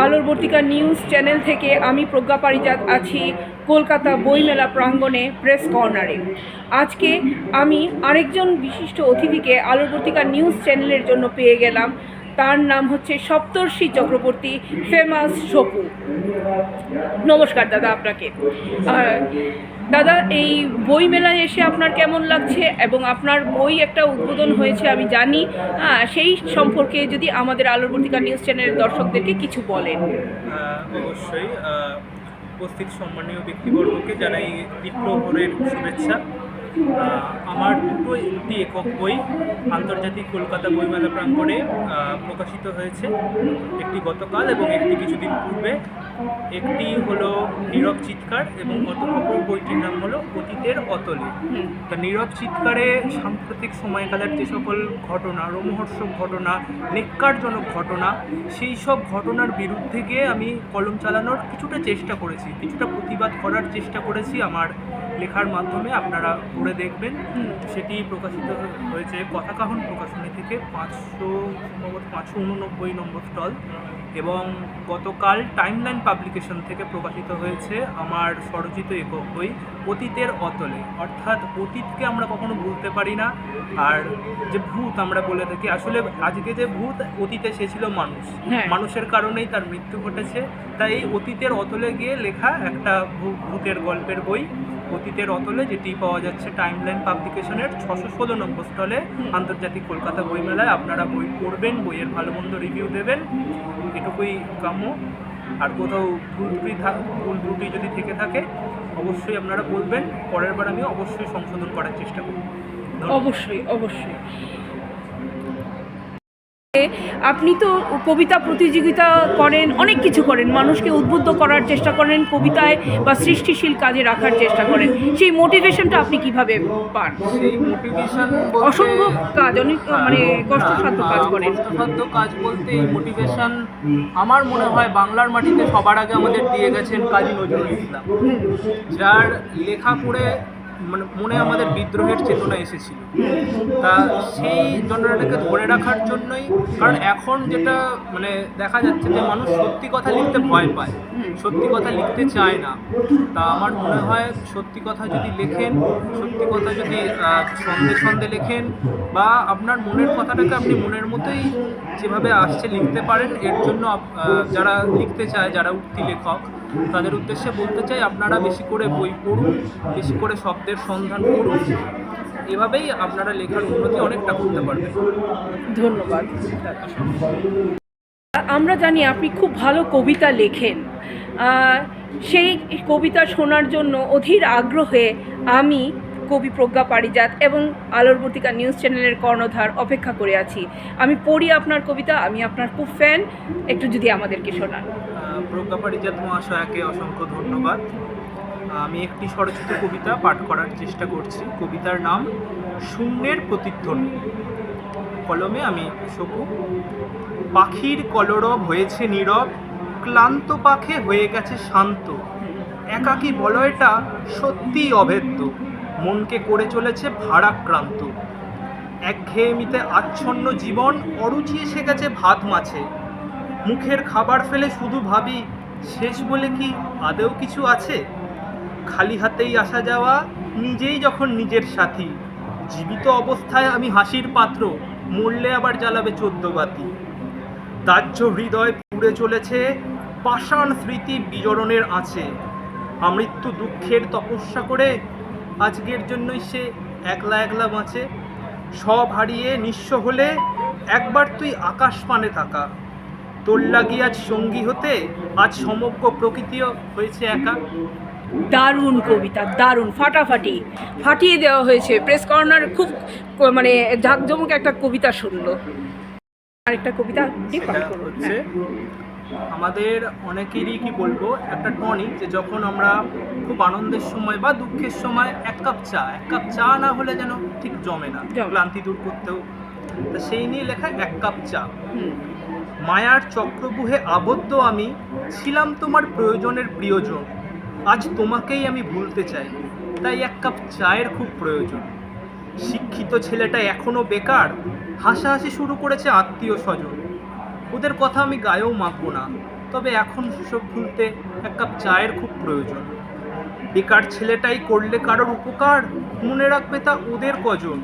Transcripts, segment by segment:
আলোর বর্তিকা news channel থেকে আমি প্রজ্ঞা পারিজাত আছি কলকাতা বইমেলা প্রাঙ্গণে প্রেস কর্নারে। আজকে আমি আরেকজন বিশিষ্ট অতিথিকে আলোর বর্তিকা নিউজ চ্যানেলের জন্য পেয়ে গেলাম। তার নাম হচ্ছে সপ্তর্ষি চক্রবর্তী, ফেমাস সপু। নমস্কার দাদা আপনাকে। দাদা, এই বই মেলায় এসে আপনার কেমন লাগছে এবং আপনার বই একটা উদ্বোধন হয়েছে আমি জানি, সেই সম্পর্কে যদি আমাদের আলোর বর্তিকা নিউজ চ্যানেলের দর্শকদেরকে কিছু বলেন। অবশ্যই উপস্থিত সম্মানীয় ব্যক্তিবর্গকে জানাই দ্বীপ্রহরের শুভেচ্ছা। আমার দুটি একক বই আন্তর্জাতিক কলকাতা বইমেলা প্রাঙ্গণে প্রকাশিত হয়েছে, একটি গতকাল এবং একটি কিছুদিন পূর্বে। একটি হলো নীরব চিৎকার এবং অপর বইটির নাম হলো অতীতের অতলে। তা নীরব চিৎকারে সাম্প্রতিক সময়কালের যে সকল ঘটনা, রোমহর্ষক ঘটনা, নেক্কারজনক ঘটনা, সেই সব ঘটনার বিরুদ্ধে গিয়ে আমি কলম চালানোর কিছুটা চেষ্টা করেছি, কিছুটা প্রতিবাদ করার চেষ্টা করেছি আমার লেখার মাধ্যমে। আপনারা পড়ে দেখবেন। সেটি প্রকাশিত হয়েছে কথাকাহন প্রকাশনী থেকে, 589 নম্বর স্টল। এবং গতকাল টাইমলাইন পাবলিকেশন থেকে প্রকাশিত হয়েছে আমার স্বরচিত একক বই অতীতের অতলে। অর্থাৎ অতীতকে আমরা কখনো ভুলতে পারি না। আর যে ভূত আমরা বলে থাকি, আসলে আজকে যে ভূত, অতীতে সে ছিল মানুষ, মানুষের কারণেই তার মৃত্যু ঘটেছে। তাই এই অতীতের অতলে গিয়ে লেখা একটা ভূতের গল্পের বই অতীতের অতলে, যেটি পাওয়া যাচ্ছে টাইমলাইন পাবলিকেশনের 616 নম্বর স্টলে আন্তর্জাতিক কলকাতা বইমেলায়। আপনারা বই পড়বেন, বইয়ের ভালো মন্দ রিভিউ দেবেন, এটুকুই কাম্য। আর কোথাও ভুল ত্রুটি যদি থেকে থাকে অবশ্যই আপনারা বলবেন, পরের বার আমি অবশ্যই সংশোধন করার চেষ্টা করব। অবশ্যই অবশ্যই। আপনি তো কবিতা প্রতিযোগিতা করেন, অনেক কিছু করেন, মানুষকে উদ্বুদ্ধ করার চেষ্টা করেন, কবিতায় বা সৃষ্টিশীল কাজে রাখার চেষ্টা করেন। সেই মোটিভেশনটা আপনি কিভাবে পান? সেই মোটিভেশন অসম্ভব কাজ, অনেক মানে কষ্টসাধ্য কাজ করেন। কষ্টসাধ্য কাজ বলতে এই মোটিভেশন আমার মনে হয় বাংলার মাটিতে সবার আগে আমাদের দিয়ে গেছেন কাজী নজরুল ইসলাম, যার লেখা পড়ে মানে মনে আমাদের বিদ্রোহের চেতনা এসেছিল। তা সেই জনরাটাকে ধরে রাখার জন্যই, কারণ এখন যেটা মানে দেখা যাচ্ছে যে মানুষ সত্যি কথা লিখতে ভয় পায়, সত্যি কথা লিখতে চায় না। তা আমার মনে হয় সত্যি কথা যদি লেখেন, সত্যি কথা যদি ছন্দে ছন্দে লেখেন, বা আপনার মনের কথাটাকে আপনি মনের মতোই যেভাবে আসছে লিখতে পারেন, এর জন্য যারা লিখতে চায়, যারা উঠতি লেখক, তাদের উদ্দেশ্যে বলতে চাই আপনারা বেশি করে বই পড়ুন, বেশি করে শব্দের সন্ধান করুন। এভাবেই আপনারা লেখার উন্নতি অনেকটা করতে পারবেন। ধন্যবাদ। আমরা জানি আপনি খুব ভালো কবিতা লেখেন। সেই কবিতা শোনার জন্য অধীর আগ্রহে আমি কবি প্রজ্ঞা পারিজাত এবং আলোর বর্তিকা নিউজ চ্যানেলের কর্ণধার অপেক্ষা করে আছি। আমি পড়ি আপনার কবিতা, আমি আপনার খুব ফ্যান, একটু যদি আমাদেরকে শোনান। প্রজ্ঞা পারিজাত মহাশয়াকে অসংখ্য ধন্যবাদ। আমি একটি স্বরচিত কবিতা পাঠ করার চেষ্টা করছি। কবিতার নাম শূন্যের প্রতিধ্বনি। কলমে আমি সপু। পাখির কলরব হয়েছে নীরব, ক্লান্ত পাখে হয়ে গেছে শান্ত। একাকী বলয়টা সত্যিই অভেদ্য, মনকে করে চলেছে ভারাক্রান্ত। একঘেয়েমিতে আচ্ছন্ন জীবন, অরুচি এসে গেছে ভাত মাছে। মুখের খাবার ফেলে শুধু ভাবি, শেষ বলে কি আদেও কিছু আছে? খালি হাতেই আসা যাওয়া, নিজেই যখন নিজের সাথী। জীবিত অবস্থায় আমি হাসির পাত্র, মরলে আবার জ্বালাবে 14 বাতি। দাহ্য হৃদয় পুড়ে চলেছে, পাষাণ স্মৃতি বিজরণের আছে। আমৃত্যু দুঃখের তপস্যা করে আজকের জন্যই সে একলা একলা বাঁচে। সব হারিয়ে নিঃস্ব হলে একবার তুই আকাশ পানে থাকা। তোর লাগি আজ সঙ্গী হতে, আজ সমগ্র প্রকৃতিও হয়েছে একা। দারুণ কবিতা, দারুণ, ফাটাফাটি, ফাটিয়ে দেওয়া হয়েছে। প্রেস কর্নার খুব মানে জাঁকজমক একটা কবিতা শুনলো। আরেকটা কবিতা হচ্ছে আমাদের অনেকেরই কি বলবো একটা টনিক, যে যখন আমরা খুব আনন্দের সময় বা দুঃখের সময় এক কাপ চা না হলে যেন ঠিক জমে না, ক্লান্তি দূর করতেও। তা সেই নিয়ে লেখা এক কাপ চা। মায়ার চক্রবুহে আবদ্ধ আমি, ছিলাম তোমার প্রয়োজনের প্রিয়জন। আজ তোমাকেই আমি ভুলতে চাই, তাই এক কাপ চায়ের খুব প্রয়োজন। শিক্ষিত ছেলেটা এখনো বেকার, হাসাহাসি শুরু করেছে আত্মীয় স্বজন। ওদের কথা আমি গায়েও মাখবো না, তবে এখন সেসব ভুলতে এক কাপ চায়ের খুব প্রয়োজন। বেকার ছেলেটাই করলে কারোর উপকার, মনে রাখবে তা ওদের কজন।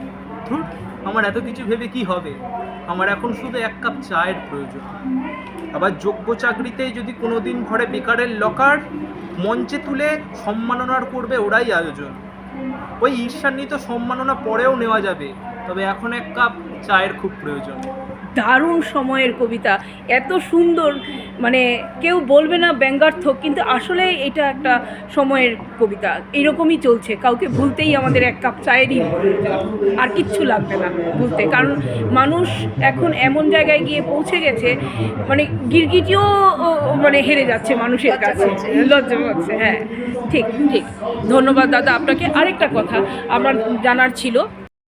ধুর, আমার এত কিছু ভেবে কি হবে, আমার এখন শুধু এক কাপ চায়ের প্রয়োজন। আবার যোগ্য চাকরিতেই যদি কোনোদিন ঘরে বেকারের লকার, মঞ্চে তুলে সম্মাননার করবে ওরাই আয়োজন। ওই ঈর্ষান্বিত সম্মাননা পরেও নেওয়া যাবে, তবে এখন এক কাপ চায়ের খুব প্রয়োজন। দারুণ সময়ের কবিতা, এত সুন্দর, মানে কেউ বলবে না ব্যঙ্গার্থক, কিন্তু আসলে এটা একটা সময়ের কবিতা। এইরকমই চলছে, কাউকে ভুলতেই আমাদের এক কাপ চায়েরই প্রয়োজন, আর কিচ্ছু লাগবে না ভুলতে। কারণ মানুষ এখন এমন জায়গায় গিয়ে পৌঁছে গেছে, মানে গিরগিটিও মানে হেরে যাচ্ছে মানুষের কাছে, লজ্জা পাচ্ছে। হ্যাঁ, ঠিক ঠিক। ধন্যবাদ দাদা আপনাকে। আরেকটা কথা আমার জানার ছিল,